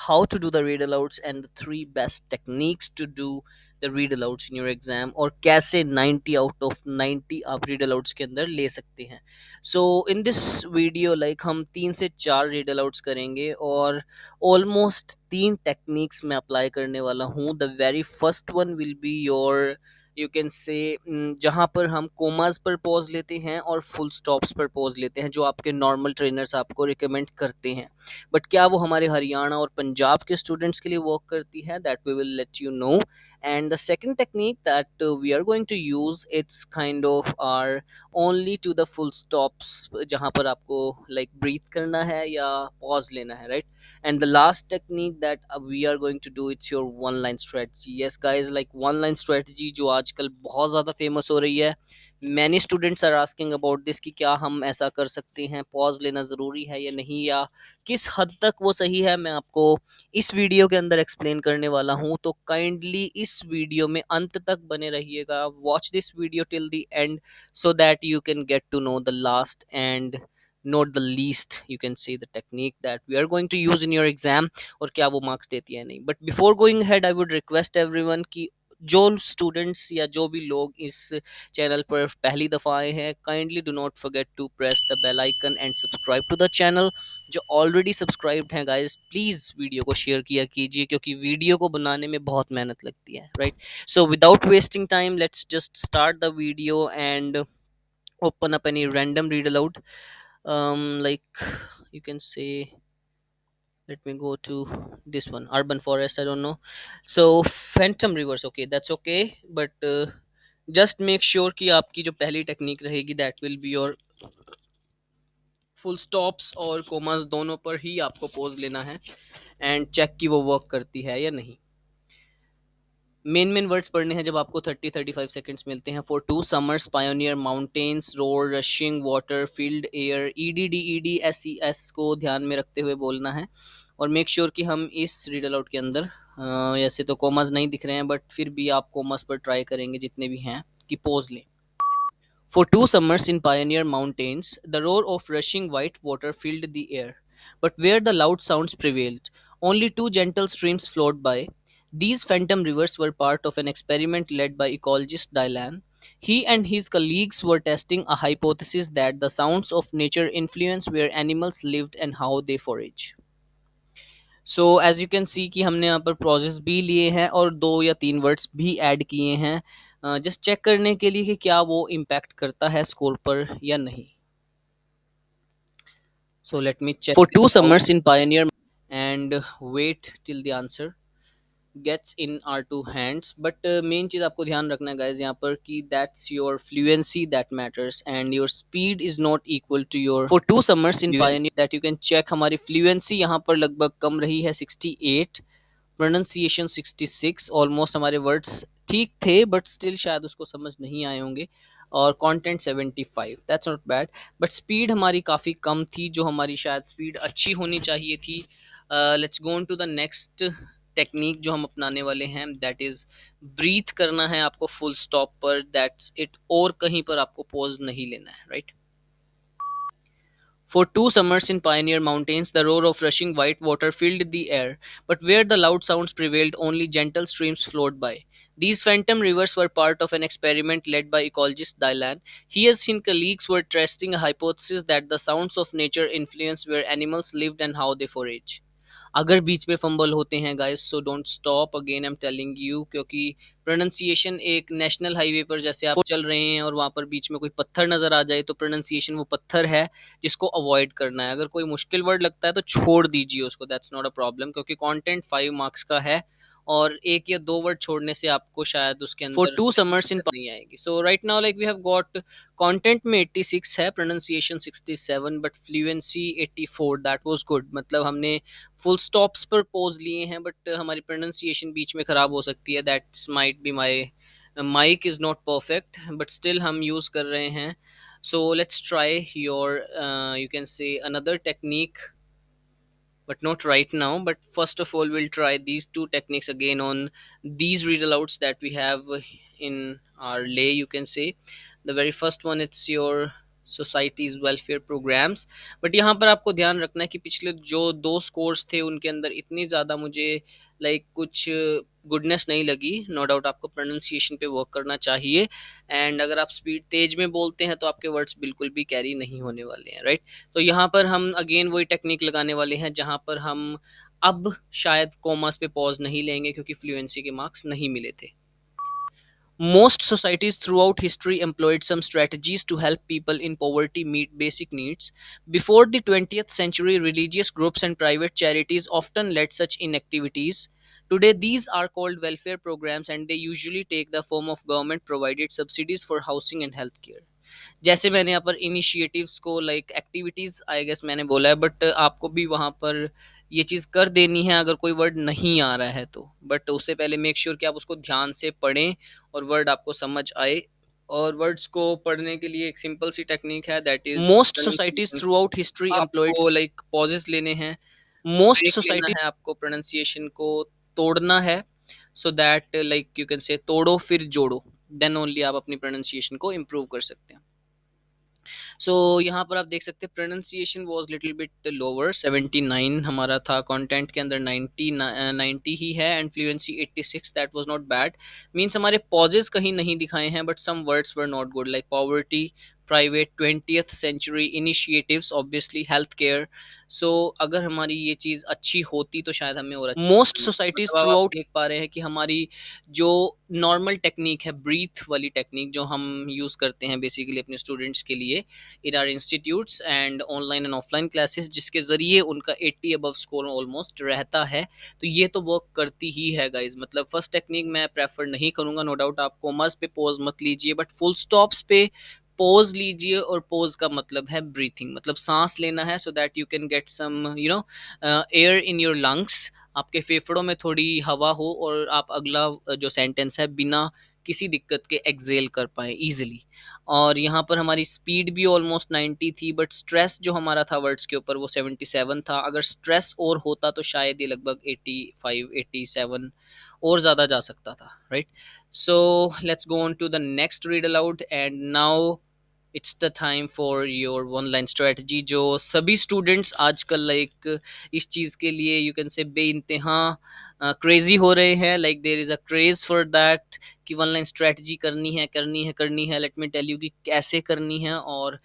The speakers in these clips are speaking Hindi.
how to do the read alouds and the three best techniques to do the read alouds in your exam, और कैसे 90 आउट ऑफ 90 आप read alouds के अंदर ले सकते हैं. सो इन दिस वीडियो लाइक हम 3 से 4 read alouds करेंगे, और ऑलमोस्ट 3 टेक्निक्स मैं अप्लाई करने वाला हूँ. The very first one will be your, you can say, जहाँ पर हम कोमास पर पॉज लेते हैं और फुल स्टॉप्स पर पॉज लेते हैं, जो आपके नॉर्मल ट्रेनर्स आपको रिकमेंड करते हैं. बट क्या वो हमारे हरियाणा और पंजाब के स्टूडेंट्स के लिए वर्क करती है, that we will let you know. And the second technique that we are going to use, it's kind of our only to the full stops, जहाँ पर आपको like breathe करना है या pause लेना है, right? And the last technique that we are going to do, it's your one line strategy. Yes guys, like one line strategy जो आजकल बहुत ज़्यादा फेमस हो रही है. Many students are asking about this कि क्या हम ऐसा कर सकते हैं, पॉज लेना ज़रूरी है या नहीं, या किस हद तक वो सही है. मैं आपको इस वीडियो के अंदर एक्सप्लेन करने वाला हूं, तो काइंडली इस वीडियो में अंत तक बने रहिएगा. Watch this video till the and so that you can get to know the last and not the least, you can say, the technique that we are going to use in your exam, और क्या वो मार्क्स देती है नहीं. But before going head I would request everyone कि जो स्टूडेंट्स या जो भी लोग इस चैनल पर पहली दफ़ा आए हैं, kindly do not forget to press the bell icon and subscribe to the channel. जो ऑलरेडी सब्सक्राइब्ड हैं गाइस, प्लीज़ वीडियो को शेयर किया कीजिए, क्योंकि वीडियो को बनाने में बहुत मेहनत लगती है, right? So without wasting time, let's just start the video and open up any random read aloud. Like, you can say, let me go to this one, urban forest, I don't know. So phantom rivers, okay, that's okay. But just make sure कि आपकी जो पहली टेक्निक रहेगी, that will be your full stops और कोमास दोनों पर ही आपको पोज लेना है, एंड चेक कि वो वर्क करती है या नहीं. मेन वर्ड्स पढ़ने हैं जब आपको 30-35 सेकंड्स मिलते हैं. For 2 summers, pioneer, mountains, road, rushing water, field, air, EDDEDSES को ध्यान में रखते हुए बोलना है. और मेक श्योर कि हम इस रीड अलाउट के अंदर ऐसे तो कोमास नहीं दिख रहे हैं, बट फिर भी आप कोमास पर ट्राई करेंगे जितने भी हैं कि पोज लें. For 2 summers in Pioneer Mountains, the roar of rushing white water filled the air. But where the loud sounds prevailed, only two gentle streams flowed by. These phantom rivers were part of an experiment led by ecologist Dylan. He and his colleagues were testing a hypothesis that the sounds of nature influence where animals lived and how they forage. So as you can see कि हमने यहाँ पर प्रोसेस भी लिए हैं और 2 या 3 वर्ड्स भी ऐड किए हैं, जस्ट चेक करने के लिए कि क्या वो इम्पैक्ट करता है स्कोर पर या नहीं. So let me check. For 2 summers in Pioneer, and wait till the answer gets in our 2 hands. But main चीज़ आपको ध्यान रखना है गाइज यहाँ पर कि that's your fluency that matters, and your speed is not equal to your for 2 summers in fluency. Pioneer, that you can check. हमारी फ्लुएंसी यहाँ पर लगभग कम रही है 68, प्रोनाउंसिएशन 66, ऑलमोस्ट हमारे वर्ड्स ठीक थे बट स्टिल शायद उसको समझ नहीं आए होंगे, और content 75, that's not bad. But speed हमारी काफ़ी कम थी, जो हमारी शायद स्पीड अच्छी होनी चाहिए थी. Let's go on to the next technique जो हम अपनाने वाले हैं, दैट इज़ ब्रीथ करना है आपको फुल स्टॉप पर, दैट्स इट, और कहीं पर आपको पॉज नहीं लेना है, right? For 2 summers in Pioneer Mountains, the roar of rushing white water filled the air, but where the loud sounds prevailed, only gentle streams flowed by. These phantom rivers were part of an experiment led by ecologist Dylan. He and his colleagues were testing a hypothesis that the sounds of nature influence where animals lived and how they forage. अगर बीच में फंबल होते हैं guys, so don't stop, again I am telling you, क्योंकि प्रोनाउंसिएशन एक नेशनल हाईवे पर जैसे आप चल रहे हैं और वहाँ पर बीच में कोई पत्थर नज़र आ जाए, तो प्रोनाउंसिएशन वो पत्थर है जिसको अवॉइड करना है. अगर कोई मुश्किल वर्ड लगता है तो छोड़ दीजिए उसको, दैट्स नॉट अ प्रॉब्लम, क्योंकि कंटेंट 5 मार्क्स का है, और 1 या 2 वर्ड छोड़ने से आपको शायद उसके अंदर फॉर 2 summers in नहीं आएगी. So right now like we have got, content में 86 है, pronunciation 67, but fluency 84, that was good. मतलब हमने फुल स्टॉप्स पर पोज लिए हैं, बट हमारी प्रोनाउंसिएशन बीच में ख़राब हो सकती है, that's might be my mic is not perfect, but still हम यूज़ कर रहे हैं. So let's try your, you can say, another technique, but not right now. But first of all, we'll try these 2 techniques again on these read alouds that we have in our lay, you can say. The very first one, it's your societies welfare programmes. But यहाँ पर आपको ध्यान रखना है कि पिछले जो 2 स्कोर्स थे उनके अंदर इतनी ज़्यादा मुझे लाइक कुछ गुडनेस नहीं लगी। नो डाउट आपको प्रोनाउंसिएशन पे वर्क करना चाहिए, एंड अगर आप स्पीड तेज में बोलते हैं तो आपके वर्ड्स बिल्कुल भी कैरी नहीं होने वाले हैं, राइट। तो यहाँ पर हम अगेन वही टेक्निक लगाने वाले हैं जहाँ पर हम अब शायद कॉमर्स पे पॉज नहीं लेंगे क्योंकि फ्लुएंसी के मार्क्स नहीं मिले थे। Most societies throughout history employed some strategies to help people in poverty meet basic needs. Before the 20th century, religious groups and private charities often led such inactivities. Today, these are called welfare programs and they usually take the form of government provided subsidies for housing and healthcare. जैसे मैंने यहाँ पर इनिशिएटिव्स को लाइक एक्टिविटीज आई गेस मैंने बोला है, बट आपको भी वहाँ पर ये चीज़ कर देनी है अगर कोई वर्ड नहीं आ रहा है तो। बट उससे पहले मेक श्योर कि आप उसको ध्यान से पढ़ें और वर्ड आपको समझ आए। और वर्ड्स को पढ़ने के लिए एक सिंपल सी टेक्निक है, that is most societies through out history employed आपको लाइक पॉजेस लेने हैं, मोस्ट ब्रेक लेना सोसाइटी है, आपको प्रोनाउंसिएशन को तोड़ना है, so that like you can say तोड़ो फिर जोड़ो, देन ओनली आप अपनी प्रोनाउंसिएशन को इम्प्रूव कर सकते हैं। सो यहाँ पर आप देख सकते हैं pronunciation was little bit lower, 79 हमारा था, कंटेंट के अंदर 90 ही है, and fluency 86, that was not bad. Means हमारे पॉजेस कहीं नहीं दिखाए हैं but some words were not good like poverty, private, 20th century initiatives, obviously health care. So अगर हमारी ये चीज़ अच्छी होती तो शायद हमें और मोस्ट सोसाइटीज थ्रू आउट देख पा रहे हैं कि हमारी जो नॉर्मल टेक्निक है, ब्रीथ वाली टेक्निक जो हम यूज़ करते हैं बेसिकली अपने स्टूडेंट्स के लिए इन are institutes and online and offline classes, जिसके ज़रिए उनका 80 अबव स्कोर ऑलमोस्ट रहता है, तो ये तो वर्क करती ही है गाइज। मतलब फर्स्ट टेक्निक मैं प्रेफर नहीं करूँगा, नो डाउट आप कॉमर्स पे पोज मत लीजिए, बट फुल स्टॉप्स पे पोज लीजिए। और पोज का मतलब है ब्रीथिंग, मतलब सांस लेना है, so that you can get some air in your lungs, आपके फेफड़ों में थोड़ी हवा हो और आप अगला जो सेंटेंस है बिना किसी दिक्कत के एक्सेल कर पाए इजीली। और यहाँ पर हमारी स्पीड भी ऑलमोस्ट 90 थी, बट स्ट्रेस जो हमारा था वर्ड्स के ऊपर वो 77 था। अगर स्ट्रेस और होता तो शायद ये लगभग 85 87 और ज़्यादा जा सकता था, right. So let's go on to the next read aloud, and now it's the time for your one line strategy, जो सभी स्टूडेंट्स आजकल लाइक इस चीज़ के लिए यू कैन से बे इंतहा क्रेजी हो रहे हैं, like there is a craze for that कि वन लाइन स्ट्रेटजी करनी है करनी है करनी है। लेट मी टेल यू कि कैसे करनी है और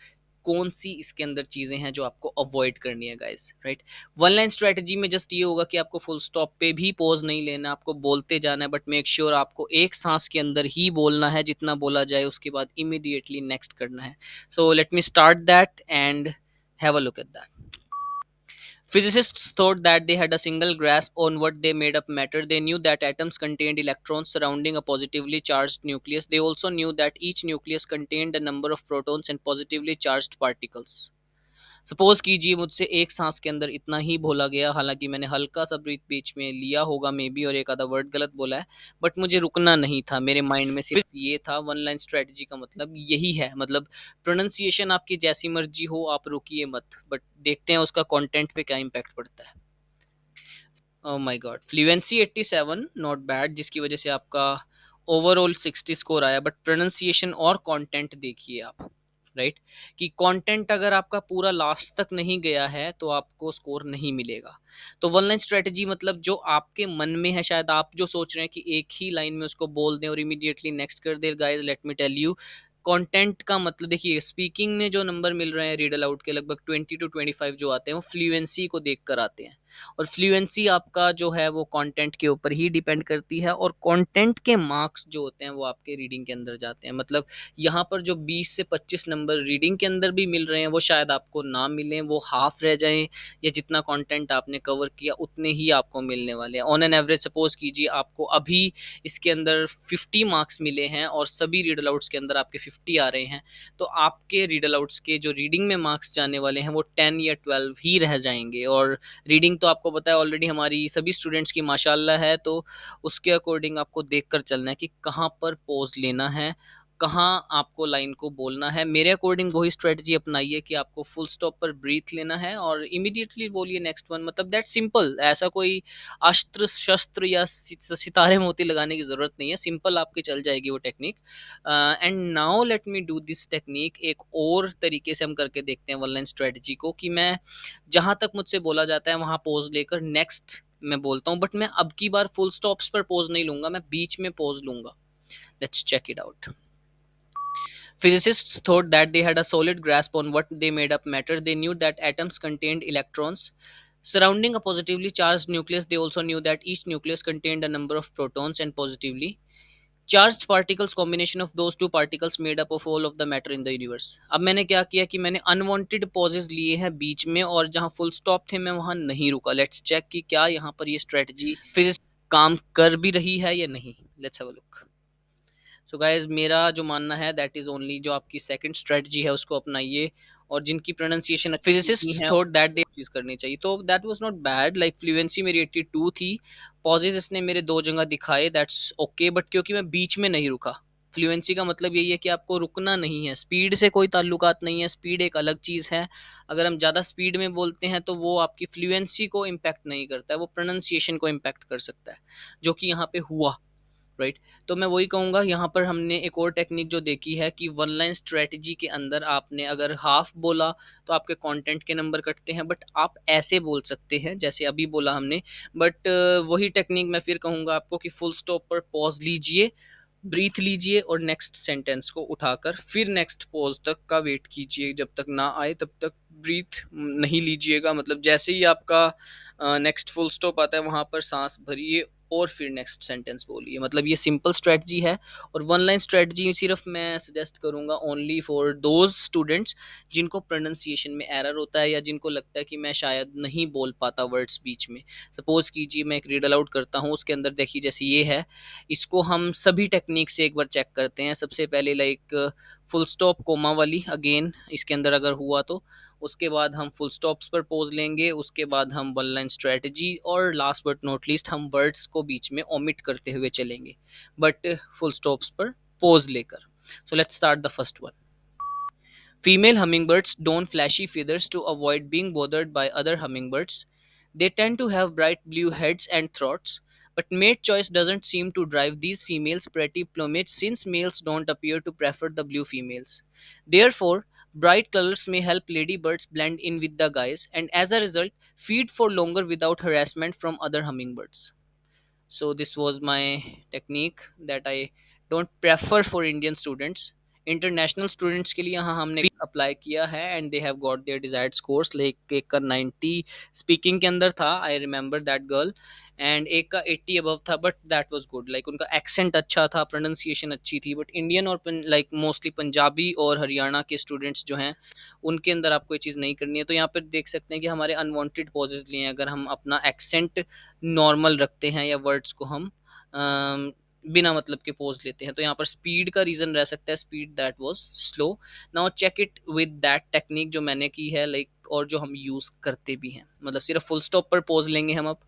कौन सी इसके अंदर चीज़ें हैं जो आपको अवॉइड करनी है guys, right. One line strategy में जस्ट ये होगा कि आपको फुल स्टॉप पे भी पॉज नहीं लेना, आपको बोलते जाना है, बट मेक श्योर आपको एक सांस के अंदर ही बोलना है, जितना बोला जाए उसके बाद इमीडिएटली नेक्स्ट करना है। सो let me start that and have a look at that. Physicists thought that they had a single grasp on what they made up matter. They knew that atoms contained electrons surrounding a positively charged nucleus. They also knew that each nucleus contained a number of protons and positively charged particles. Suppose कीजिए मुझसे एक सांस के अंदर इतना ही बोला गया, हालांकि मैंने हल्का सा ब्रीथ बीच में लिया होगा मे बी और एक आधा वर्ड गलत बोला है, बट मुझे रुकना नहीं था, मेरे माइंड में सिर्फ ये था। वन लाइन स्ट्रेटजी का मतलब यही है, मतलब प्रोनाउंसिएशन आपकी जैसी मर्जी हो, आप रुकिए मत, बट देखते हैं उसका कंटेंट पे क्या इम्पैक्ट पड़ता है। Oh my God, fluency 87 not bad, जिसकी वजह से आपका ओवरऑल 60 स्कोर आया, बट प्रोनाउंसिएशन और कंटेंट देखिए आप, राइट, कि कंटेंट अगर आपका पूरा लास्ट तक नहीं गया है तो आपको स्कोर नहीं मिलेगा। तो वन लाइन स्ट्रेटजी मतलब जो आपके मन में है, शायद आप जो सोच रहे हैं कि एक ही लाइन में उसको बोल दें और इमीडिएटली नेक्स्ट कर दे, guys let me tell you, content का मतलब देखिए, स्पीकिंग में जो नंबर मिल रहे हैं रीड अलाउड के लगभग 20 to 25 जो आते हैं वो फ्लुएंसी को देख कर आते हैं, और फ्लुएंसी आपका जो है वो कंटेंट के ऊपर ही डिपेंड करती है, और कंटेंट के मार्क्स जो होते हैं वो आपके रीडिंग के अंदर जाते हैं। मतलब यहाँ पर जो 20 से 25 नंबर रीडिंग के अंदर भी मिल रहे हैं वो शायद आपको ना मिलें, वो हाफ रह जाएं, या जितना कंटेंट आपने कवर किया उतने ही आपको मिलने वाले हैं। ऑन एन एवरेज सपोज कीजिए आपको अभी इसके अंदर 50 मार्क्स मिले हैं और सभी रीड अलाउट्स के अंदर आपके 50 आ रहे हैं, तो आपके रीड अलाउट्स के जो रीडिंग में मार्क्स जाने वाले हैं वो 10 या 12 ही रह जाएंगे। और रीडिंग तो आपको पता है ऑलरेडी हमारी सभी स्टूडेंट्स की माशाल्लाह है, तो उसके अकॉर्डिंग आपको देखकर चलना है कि कहाँ पर पॉज लेना है कहाँ आपको लाइन को बोलना है। मेरे अकॉर्डिंग वही स्ट्रेटजी अपनाइए कि आपको फुल स्टॉप पर ब्रीथ लेना है और इमीडिएटली बोलिए नेक्स्ट वन। मतलब दैट सिंपल, ऐसा कोई अस्त्र शस्त्र या सितारे मोती लगाने की ज़रूरत नहीं है, सिंपल आपकी चल जाएगी वो technique. And now let me do this technique एक और तरीके से हम करके देखते हैं वन लाइन स्ट्रेटजी को, कि मैं जहाँ तक मुझसे बोला जाता है वहाँ पोज लेकर नेक्स्ट मैं बोलता हूँ, बट मैं अब की बार फुल स्टॉप्स पर पोज नहीं लूंगा, मैं बीच में पोज लूंगा। Let's check it out. Physicists thought that they had a solid grasp on what they made up matter. They knew that atoms contained electrons surrounding a positively charged nucleus. They also knew that each nucleus contained a number of protons and positively charged particles. Combination of those two particles made up of all of the matter in the universe. अब मैंने क्या किया कि मैंने अनवांटेड पॉजेज लिए हैं बीच में, और जहां फुल स्टॉप थे मैं वहां नहीं रुका। लेट्स चेक कि क्या यहाँ पर ये स्ट्रेटजी फिजिक्स काम कर भी रही है या नहीं। Let's have a look. So guys मेरा जो मानना है दैट इज ओनली जो आपकी सेकंड स्ट्रेटजी है उसको अपनाइए, और जिनकी प्रोनाउंसिएशन अच्छी नहीं है थॉट दैट दे चीज करनी चाहिए। तो that was not bad, like fluency मेरी 82 थी, पॉजेज इसने मेरे दो जगह दिखाए, दैट्स ओके, बट क्योंकि मैं बीच में नहीं रुका। फ्लुएंसी का मतलब यही है कि आपको रुकना नहीं है, स्पीड से कोई ताल्लुकात नहीं है, स्पीड एक अलग चीज़ है। अगर हम ज़्यादा स्पीड में बोलते हैं तो वो आपकी फ्लुएंसी को इम्पैक्ट नहीं करता है, वो प्रोनाउंसिएशन को इम्पैक्ट कर सकता है, जो कि यहाँ पे हुआ। राइट। तो मैं वही कहूँगा, यहाँ पर हमने एक और टेक्निक जो देखी है कि वन लाइन स्ट्रेटजी के अंदर आपने अगर हाफ बोला तो आपके कंटेंट के नंबर कटते हैं, बट आप ऐसे बोल सकते हैं जैसे अभी बोला हमने। बट वही टेक्निक मैं फिर कहूँगा आपको कि फुल स्टॉप पर पॉज लीजिए, ब्रीथ लीजिए और नेक्स्ट सेंटेंस को उठाकर फिर नेक्स्ट पॉज तक का वेट कीजिए, जब तक ना आए तब तक ब्रीथ नहीं लीजिएगा। मतलब जैसे ही आपका नेक्स्ट फुल स्टॉप आता है वहाँ पर सांस भरिए और फिर नेक्स्ट सेंटेंस बोलिए। मतलब ये सिंपल स्ट्रेटजी है, और वन लाइन स्ट्रेटजी सिर्फ मैं सजेस्ट करूँगा ओनली फॉर दोज स्टूडेंट्स जिनको प्रोनाउंसिएशन में एरर होता है, या जिनको लगता है कि मैं शायद नहीं बोल पाता वर्ड्स बीच में। सपोज कीजिए मैं एक रीड अलाउड करता हूँ, उसके अंदर देखिए जैसे ये है, इसको हम सभी टेक्निक से एक बार चेक करते हैं। सबसे पहले लाइक फुल स्टॉप कोमा वाली अगेन इसके अंदर अगर हुआ तो उसके बाद हम फुल स्टॉप्स पर पोज लेंगे, उसके बाद हम वन लाइन स्ट्रेटजी, और लास्ट बट नॉट लीस्ट हम वर्ड्स को बीच में ओमिट करते हुए चलेंगे, बट फुल स्टॉप्स पर पोज लेकर। So let's start the first one. Female hummingbirds don flashy feathers to avoid being bothered by other hummingbirds. They tend to have bright blue heads and throats, but mate choice doesn't seem to drive these females' pretty plumage since males don't appear to prefer the blue females. Therefore, bright colors may help ladybirds blend in with the guys and as a result feed for longer without harassment from other hummingbirds. So this was my technique that I don't prefer for Indian students. International students के लिए यहाँ हमने अप्लाई किया है and they have got their desired scores. Like एक का 90 स्पीकिंग के अंदर था, I remember that girl, and एक का 80 अबव था, but that was good. Like उनका एक्सेंट अच्छा था, प्रोनाउंसिएशन अच्छी थी। बट इंडियन और लाइक मोस्टली पंजाबी और हरियाणा के स्टूडेंट्स जो हैं उनके अंदर आपको ये चीज़ नहीं करनी है। तो यहाँ पर देख सकते हैं कि हमारे अनवांटेड पॉजेज लिए हैं। अगर हम अपना एक्सेंट नॉर्मल रखते हैं या वर्ड्स को हम बिना मतलब के पोज लेते हैं, तो यहाँ पर स्पीड का रीजन रह सकता है, speed that was slow. Now check it with that technique जो मैंने की है, लाइक और जो हम यूज करते भी हैं। मतलब सिर्फ फुल स्टॉप पर पोज लेंगे हम अब।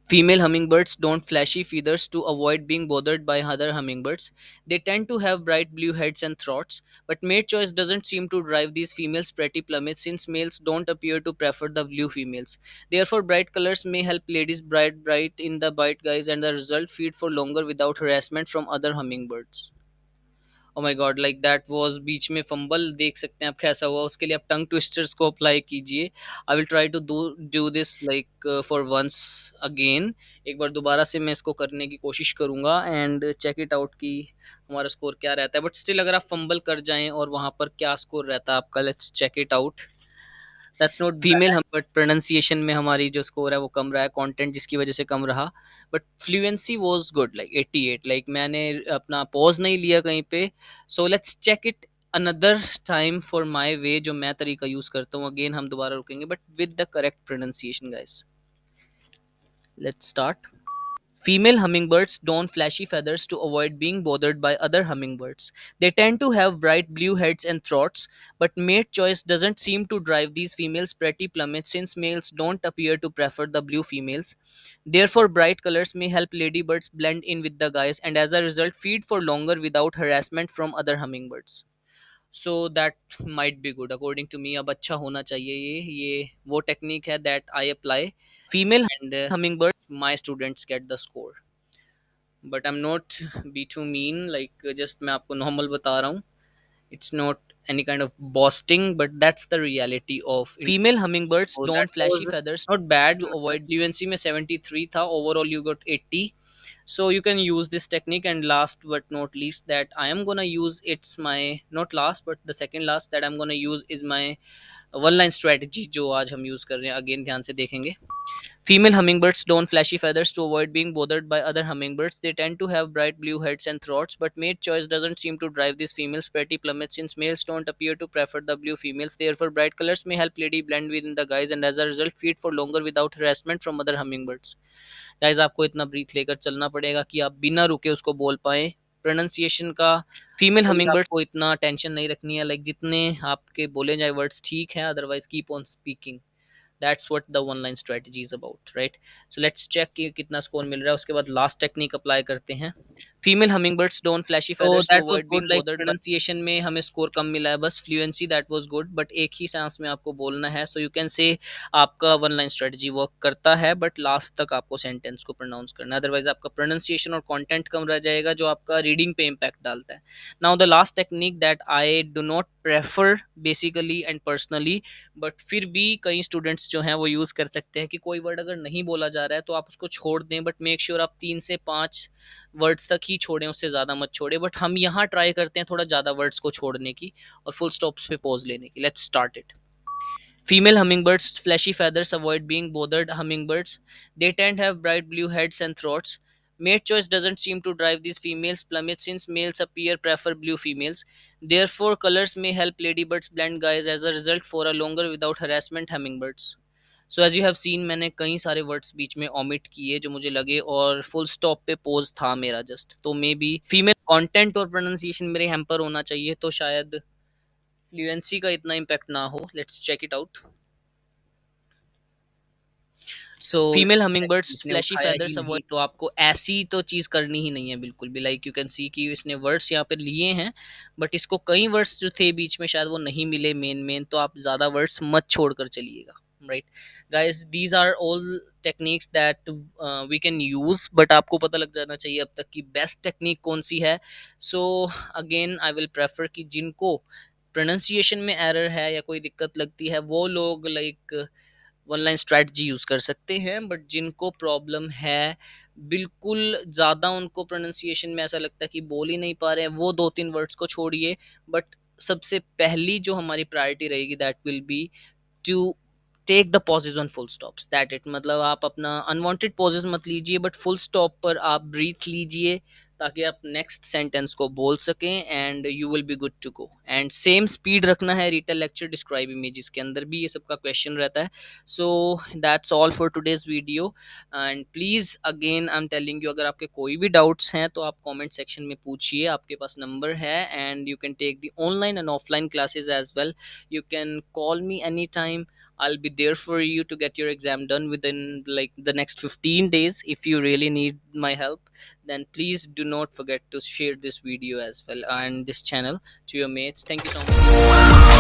Female hummingbirds don't flashy feathers to avoid being bothered by other hummingbirds. They tend to have bright blue heads and throats, but mate choice doesn't seem to drive these females' pretty plumage since males don't appear to prefer the blue females. Therefore, bright colors may help ladies bright in the bite guys and the result feed for longer without harassment from other hummingbirds. Oh my god, like that was बीच में फंबल, देख सकते हैं आप कैसा हुआ। उसके लिए आप टंग ट्विस्टर्स को अप्लाई कीजिए। I will try to do this like for once again. एक बार दोबारा से मैं इसको करने की कोशिश करूंगा एंड चेक इट आउट कि हमारा स्कोर क्या रहता है। बट स्टिल अगर आप फंबल कर जाएं और वहां पर क्या स्कोर रहता है आपका, let's check it out. That's not female हम, बट प्रोनाउंसिएशन में हमारी जो स्कोर है वो कम रहा है, कंटेंट जिसकी वजह से कम रहा। But fluency was good, like 88। Like मैंने अपना पॉज नहीं लिया कहीं पे। So let's check it another time for my way, जो मैं तरीका यूज करता हूँ। अगेन हम दोबारा रुकेंगे but with the correct pronunciation guys. Let's start. Female hummingbirds don flashy feathers to avoid being bothered by other hummingbirds. They tend to have bright blue heads and throats, but mate choice doesn't seem to drive these females pretty plumage since males don't appear to prefer the blue females. Therefore, bright colors may help ladybirds blend in with the guys and as a result feed for longer without harassment from other hummingbirds. So that might be good according to me. अब अच्छा होना चाहिए ये वो technique है that I apply. Female and hummingbird, my students get the score. But I'm not be too mean, like just मैं आपको normal बता रहा हूँ. It's not any kind of boasting, but that's the reality of it. Female hummingbirds So that don't flashy was feathers, not bad to avoid fluency में 73 था, overall you got 80. So you can use this technique. And last but not least that I am gonna use, it's my not last but the second last that I'm gonna use is my one line strategy जो आज हम यूज कर रहे हैं, अगेन ध्यान से देखेंगे. Female hummingbirds don flashy feathers to avoid being bothered by other hummingbirds. They tend to have bright blue heads and throats, but mate choice doesn't seem to drive these females pretty plumage since males don't appear to prefer the blue females. Therefore, bright colors may help lady blend within the guys and as a result feed for longer without harassment from other hummingbirds. Guys, आपको इतना ब्रीथ लेकर चलना पड़ेगा कि आप बिना रुके उसको बोल पाए. प्रोनाउंसिएशन का फीमेल वही हमिंग आप बर्ड को इतना टेंशन नहीं रखनी है, लाइक जितने आपके बोले जाए वर्ड्स ठीक है, otherwise keep on speaking. That's what the one line strategy is about, right. So let's check कि कितना स्कोर मिल रहा है, उसके बाद लास्ट टेक्निक अप्लाई करते हैं. फीमेल hummingbirds don't flashy तो feathers to that was avoid good being like bothered by pronunciation में हमें स्कोर कम मिला है, बस fluency that was good, but एक ही सांस में आपको बोलना है. सो यू कैन से आपका वन लाइन स्ट्रेटजी वर्क करता है, बट लास्ट तक आपको सेंटेंस को प्रोनाउंस करना है, अदरवाइज आपका प्रोनाउंसिएशन और कंटेंट कम रह जाएगा जो आपका रीडिंग पे इम्पैक्ट डालता है. Now the last technique that I do not prefer basically and personally, but फिर भी कई स्टूडेंट्स जो हैं वो यूज़ कर सकते हैं कि कोई वर्ड अगर नहीं बोला जा रहा है तो आप उसको छोड़ दें, बट मेक श्योर आप 3 से 5 वर्ड्स तक ही छोड़ें, उससे ज़्यादा मत छोड़ें. बट हम यहाँ ट्राई करते हैं थोड़ा ज़्यादा वर्ड्स को छोड़ने की और फुल स्टॉप्स पे पॉज लेने की. Let's start it. Female hummingbirds' fleshy feathers avoid being bothered hummingbirds. They tend to have bright blue heads and throats. Mate choice doesn't seem to drive these females plumage since males appear prefer blue females. Therefore, colors may help ladybirds blend guys as a result for a longer without harassment hummingbirds. So as you have seen, मैंने कई सारे वर्ड्स बीच में ओमिट किए जो मुझे लगे, और फुल स्टॉप पे पोज था मेरा जस्ट, तो मे बी फीमेल कंटेंट और प्रोनाउंसिएशन मेरे हैम्पर होना चाहिए, तो शायद फ्लुएंसी का इतना इम्पैक्ट ना हो. Let's check it out. So female hummingbirds इसने फ्लैशी उठाया ही फेदर्स नहीं. अवॉइड, तो आपको ऐसी तो चीज़ करनी ही नहीं है बिल्कुल भी. लाइक यू कैन सी कि इसने वर्ड्स यहाँ पे लिए हैं, बट इसको कई वर्ड्स जो थे बीच में शायद वो नहीं मिले मेन मेन, तो आप ज़्यादा वर्ड्स मत छोड़ कर चलिएगा. Right guys, these are all techniques that we can use, but आपको पता लग जाना चाहिए अब तक की बेस्ट टेक्निक कौन सी है. So again I will prefer कि जिनको प्रोनाउंसिएशन में एरर है या कोई दिक्कत लगती है वो लोग like one line strategy use कर सकते हैं, बट जिनको प्रॉब्लम है बिल्कुल ज़्यादा, उनको प्रोनाउंसिएशन में ऐसा लगता है कि बोल ही नहीं पा रहे हैं, वो 2-3 वर्ड्स को छोड़िए. बट सबसे पहली जो हमारी प्रायोरिटी रहेगी that will be to take the pauses on full stops. That it, मतलब आप अपना अनवांटेड पॉजेज मत लीजिए, बट फुल स्टॉप पर आप ब्रीथ लीजिए ताकि आप नेक्स्ट सेंटेंस को बोल सकें and you will be good to go. And same speed रखना है रिटेल लेक्चर डिस्क्राइब इमेजेस के अंदर भी, ये सबका क्वेश्चन रहता है. So that's all for today's video. And please again I am telling you, अगर आपके कोई भी डाउट्स हैं तो आप कमेंट सेक्शन में पूछिए, आपके पास नंबर है, and you can take the online and offline classes as well. You can call me anytime. I'll be there for you to get your exam done within like the next 15 days. If you really need my help, then please do not forget to share this video as well and this channel to your mates. Thank you so much.